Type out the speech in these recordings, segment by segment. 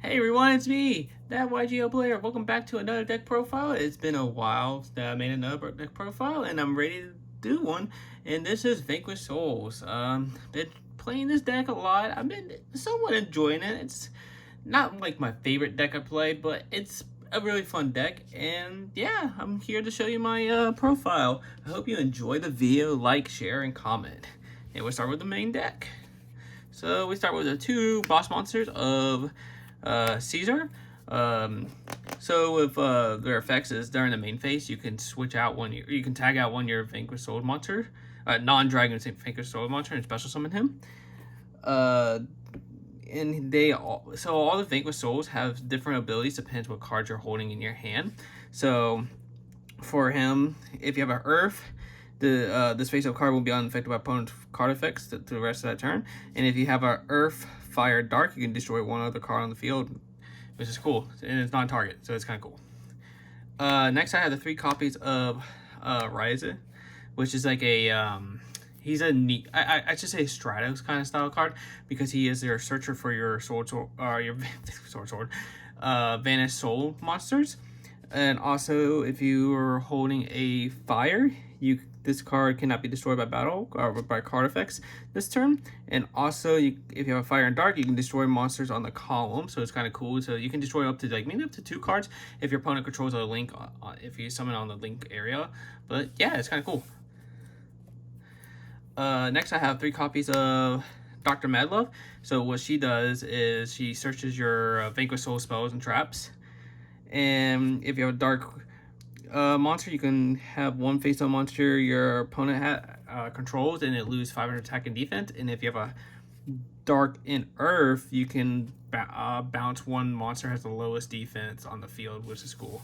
Hey everyone, it's me, that Yugioh player. Welcome back to another deck profile. It's been a while that I made another deck profile, and I'm ready to do one. And this is Vanquish Souls. Been playing this deck a lot. I've been somewhat enjoying it. It's not like my favorite deck I played, but it's a really fun deck. And yeah, I'm here to show you my profile. I hope you enjoy the video, like, share, and comment. And we'll start with the main deck. So we start with the two boss monsters of Caesar. So with their effects is during the main phase, you can switch out you can tag out one of your Vanquish Soul monster, non-dragon Vanquish Soul monster, and special summon him. And all the Vanquish Souls have different abilities depends what cards you're holding in your hand. So for him, if you have an Earth, this face-up card will be unaffected by opponent's card effects to the rest of that turn. And if you have an Earth, Fire, Dark, you can destroy one other card on the field, which is cool. And it's non-target, so it's kind of cool. Next, I have the 3 copies of Ryza, which is like a he's a neat, I should say Stratos kind of style card, because he is your searcher for your your vanished soul monsters. And also, if you are holding a fire, this card cannot be destroyed by battle or by card effects this turn. And also, if you have a fire and dark, you can destroy monsters on the column. So it's kind of cool. So you can destroy up to maybe up to 2 cards if your opponent controls a link. If you summon on the link area. But yeah, it's kind of cool. Next, I have 3 copies of Dr. Madlove. So what she does is she searches your Vanquish Soul spells and traps. And if you have a dark monster, you can have one face-up monster your opponent controls, and it loses 500 attack and defense. And if you have a dark in Earth, you can bounce one monster has the lowest defense on the field, which is cool.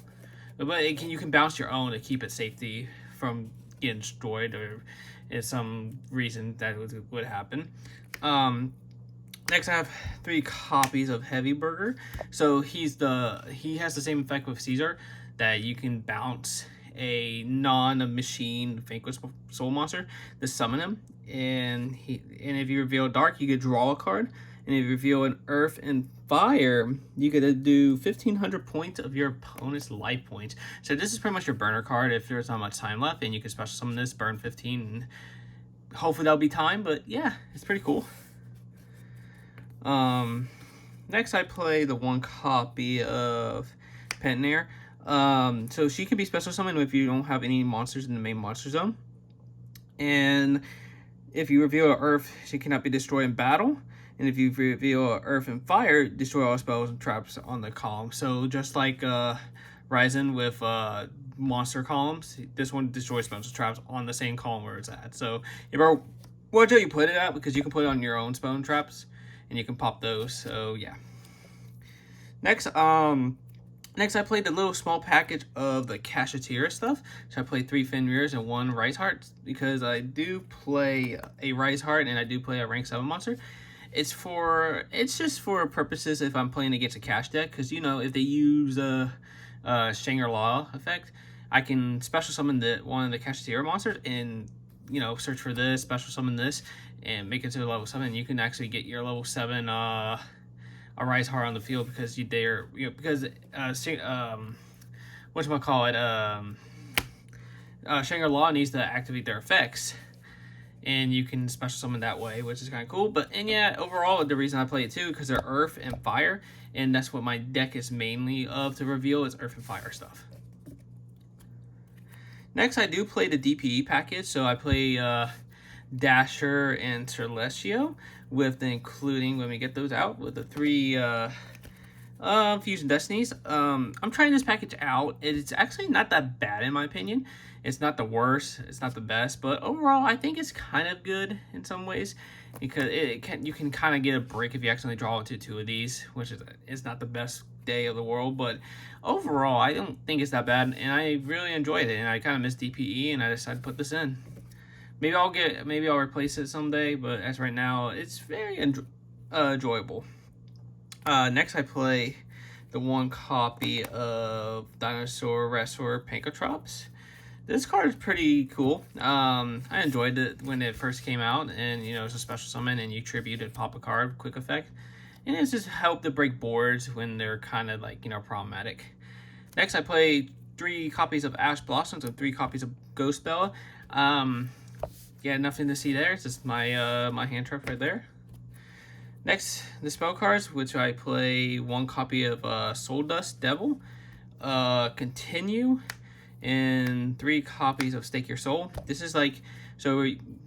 But you can bounce your own to keep it safety from getting destroyed, or if some reason that would happen. Next, I have 3 copies of Heavy Burger. So he has the same effect with Caesar, that you can bounce a non-machine Vanquish Soul monster to summon him. And if you reveal Dark, you could draw a card. And if you reveal an Earth and Fire, you could do 1,500 points of your opponent's life points. So this is pretty much your burner card if there's not much time left, and you can special summon this, burn 15, and hopefully that'll be time. But yeah, it's pretty cool. Next, I play the 1 copy of Pentnare. So she can be special summoned if you don't have any monsters in the main monster zone. And if you reveal an Earth, she cannot be destroyed in battle. And if you reveal an Earth and Fire, destroy all spells and traps on the column. So just like Ryza with monster columns, this one destroys spells and traps on the same column where it's at. So watch how you put it at, because you can put it on your own spell and traps, and you can pop those. So yeah. Next, I played the little small package of the Cashier stuff. So I played 3 Fenrir's and 1 Rice Heart, because I do play a Rice Heart and I do play a rank 7 monster. It's just for purposes if I'm playing against a cash deck, because if they use a Shangri-La effect, I can special summon one of the Cashier monsters and search for this, special summon this, and make it to level 7. You can actually get your level 7 a Rise Heart on the field, because Shangri-La needs to activate their effects, and you can special summon that way, which is kind of cool. Yeah, overall, the reason I play it too, because they're Earth and Fire, and that's what my deck is mainly of to reveal, is Earth and Fire stuff. Next, I do play the DPE package, so I play Dasher and Celestio, including, when we get those out, with the 3 Fusion Destinies. I'm trying this package out. It's actually not that bad in my opinion. It's not the worst, it's not the best, but overall I think it's kind of good in some ways, because you can kind of get a break if you accidentally draw into 2 of these, which is not the best day of the world. But overall, I don't think it's that bad, and I really enjoyed it, and I kind of miss DPE, and I decided to put this in. Maybe I'll replace it someday, but as right now, it's very enjoyable. Next, I play the 1 copy of Dinosaur Wrestler Pankotrops. This card is pretty cool. I enjoyed it when it first came out, and it's a special summon, and you tribute and pop a card, quick effect. and it's just help to break boards when they're kind of like, you know, problematic. Next, I play 3 copies of Ash Blossoms and 3 copies of Ghost Bella. Yeah, nothing to see there. It's just my my hand trap right there. Next, the spell cards, which I play 1 copy of Soul Dust Devil, Continue, and 3 copies of Stake Your Soul. This is like, so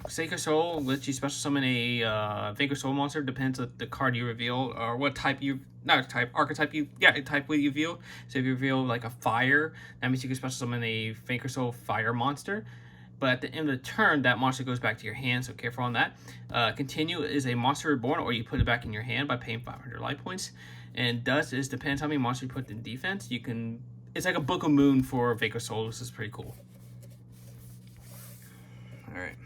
Stake Your Soul lets you special summon a Vanquish Soul monster, depends on the card you reveal, or what type you, not type, archetype you, yeah, type you reveal. So if you reveal like a fire, that means you can special summon a Vanquish Soul fire monster. But at the end of the turn, that monster goes back to your hand, so careful on that. Continue is a monster reborn, or you put it back in your hand by paying 500 life points. And Dust is, depends how many monsters you put in defense, you can, it's like a Book of Moon for Vanquish Soul. This is pretty cool. Alright.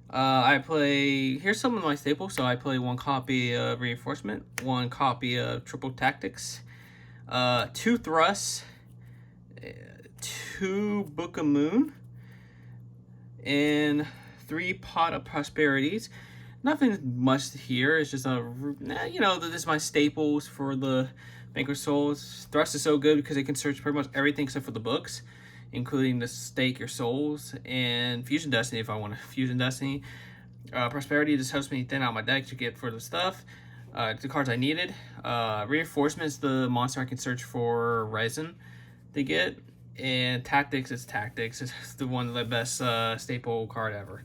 I play, here's some of my staples. So I play 1 copy of Reinforcement, 1 copy of Triple Tactics, 2 Thrusts, 2 Book of Moon, and 3 Pot of Prosperities. Nothing much here. It's just a, you know, this is my staples for the Vanquish Souls. Thrust is so good because it can search pretty much everything except for the books, including the Stake Your Souls and Fusion Destiny if I want to Fusion Destiny. Prosperity just helps me thin out my deck to get further stuff. The cards I needed. Reinforcement is the monster I can search for Ryza to get. And Tactics is Tactics. It's the one of the best staple card ever.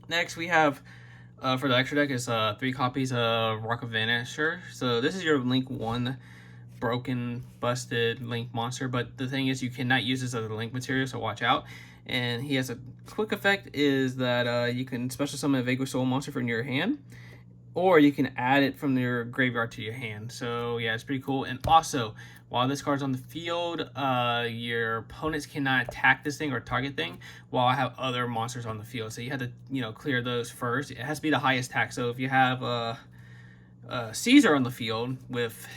Next we have for the extra deck is 3 copies of Rock of Vanisher. So this is your Link 1 broken, busted Link monster, but the thing is you cannot use this as a Link material, so watch out. And he has a quick effect is that you can special summon a Vanquish Soul monster from your hand, or you can add it from your graveyard to your hand. So yeah, it's pretty cool. And also, while this card's on the field, your opponents cannot attack this thing or target thing while I have other monsters on the field. So you have to, you know, clear those first. It has to be the highest attack. So if you have Caesar on the field with,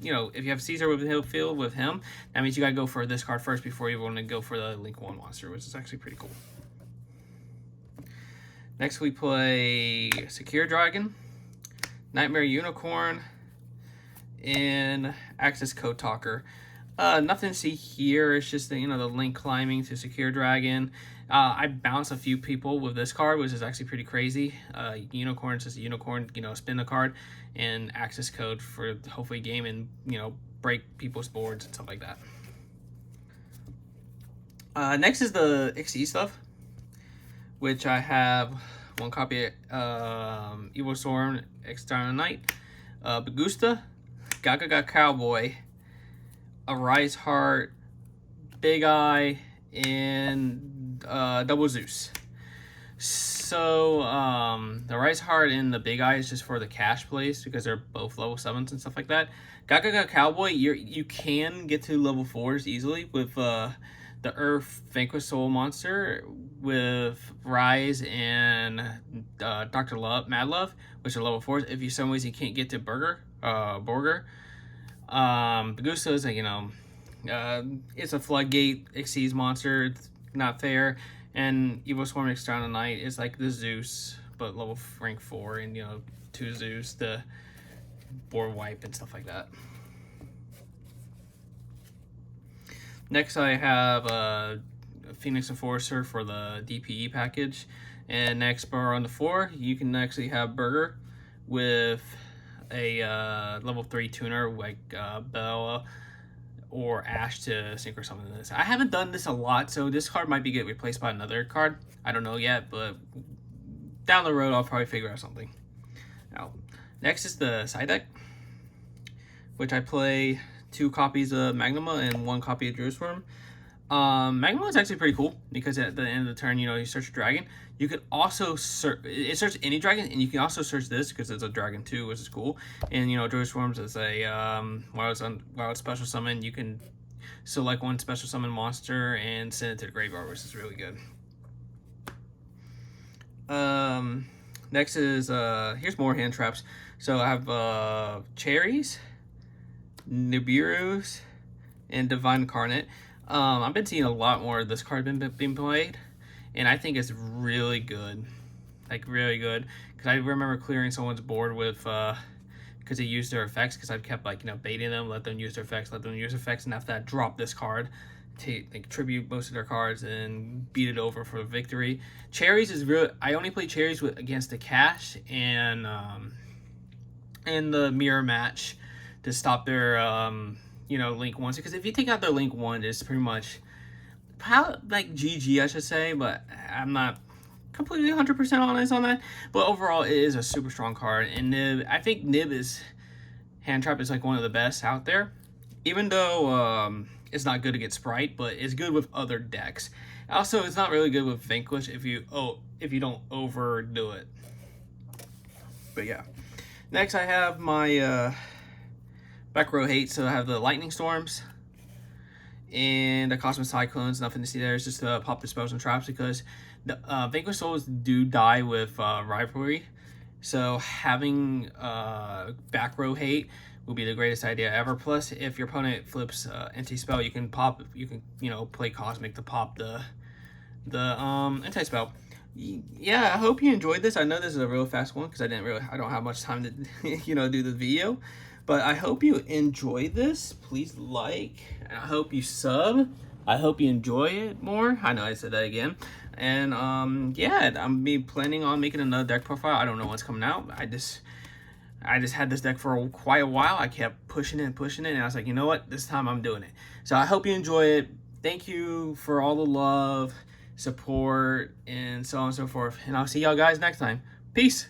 you know, if you have Caesar with the field with him, that means you gotta go for this card first before you want to go for the Link 1 monster, which is actually pretty cool. Next we play Secure Dragon, Nightmare Unicorn, and Access Code Talker. Nothing to see here. It's just the, you know, the Link climbing to Secure Dragon. I bounced a few people with this card, which is actually pretty crazy. Unicorn says unicorn, you know, spin the card, and access code for hopefully game and, you know, break people's boards and stuff like that. Next is the XE stuff, which I have 1 copy Evil Storm, External Knight, Bagusta, Gaga Cowboy, a Rise Heart, Big Eye, and Double Zeus. So the Rise Heart and the Big Eye is just for the cash plays because they're both level 7s and stuff like that. Gaga Cowboy, you can get to level 4s easily with the Earth Vanquish Soul monster with Rise and Dr. Love, Madlove, which are level 4s. If you some ways you can't get to Borger. Bagusta is a, you know, it's a floodgate Xyz monster. It's not fair. And Evil Swarm External Knight is like the Zeus, but level rank 4, and, you know, 2 Zeus, the board wipe and stuff like that. Next, I have Phoenix Enforcer for the DPE package. And next bar on the floor, you can actually have Burger with a level 3 tuner like Bella or Ash to synchro summon this. I haven't done this a lot, so this card might be get replaced by another card. I don't know yet, but down the road, I'll probably figure out something. Now, next is the side deck, which I play 2 copies of Magnuma and 1 copy of Jerusalem. Magnuma is actually pretty cool because at the end of the turn, you know, you search a dragon. You can also search, it searches any dragon, and you can also search this because it's a dragon too, which is cool. And, you know, Jerusalem is a wild special summon. You can select 1 special summon monster and send it to the graveyard, which is really good. Next is, here's more hand traps. So I have Cherries, Nibiru's, and Divine Incarnate. I've been seeing a lot more of this card being played, and I think it's really good, like really good. Because I remember clearing someone's board with because they used their effects. Because I've kept like, you know, baiting them, let them use their effects, and after that, drop this card to like tribute most of their cards and beat it over for victory. Cherries is real. I only play cherries with against the cash and the mirror match to stop their you know, link ones, because if you take out their link one, it's pretty much like GG, I should say, but I'm not completely 100% honest on that. But overall, it is a super strong card, and Nib, I think Nib is hand trap is like one of the best out there, even though it's not good against Sprite, but it's good with other decks. Also, it's not really good with Vanquish if you don't overdo it. But yeah, next I have my back row hate. So I have the Lightning Storms and the Cosmic Cyclones. Nothing to see there. It's just to pop the spells and traps, because the Vanquish Souls do die with Rivalry. So having back row hate will be the greatest idea ever. Plus, if your opponent flips anti-spell, you can you know, play Cosmic to pop the anti-spell. Yeah, I hope you enjoyed this. I know this is a real fast one because I don't have much time to you know, do the video, but I hope you enjoyed this. Please like, and I hope you sub. I hope you enjoy it more. I know I said that again. And yeah, I'm planning on making another deck profile. I don't know what's coming out. I just had this deck for quite a while. I kept pushing it, and I was like, you know what? This time I'm doing it. So I hope you enjoy it. Thank you for all the love, support, and so on and so forth. And I'll see y'all guys next time. Peace.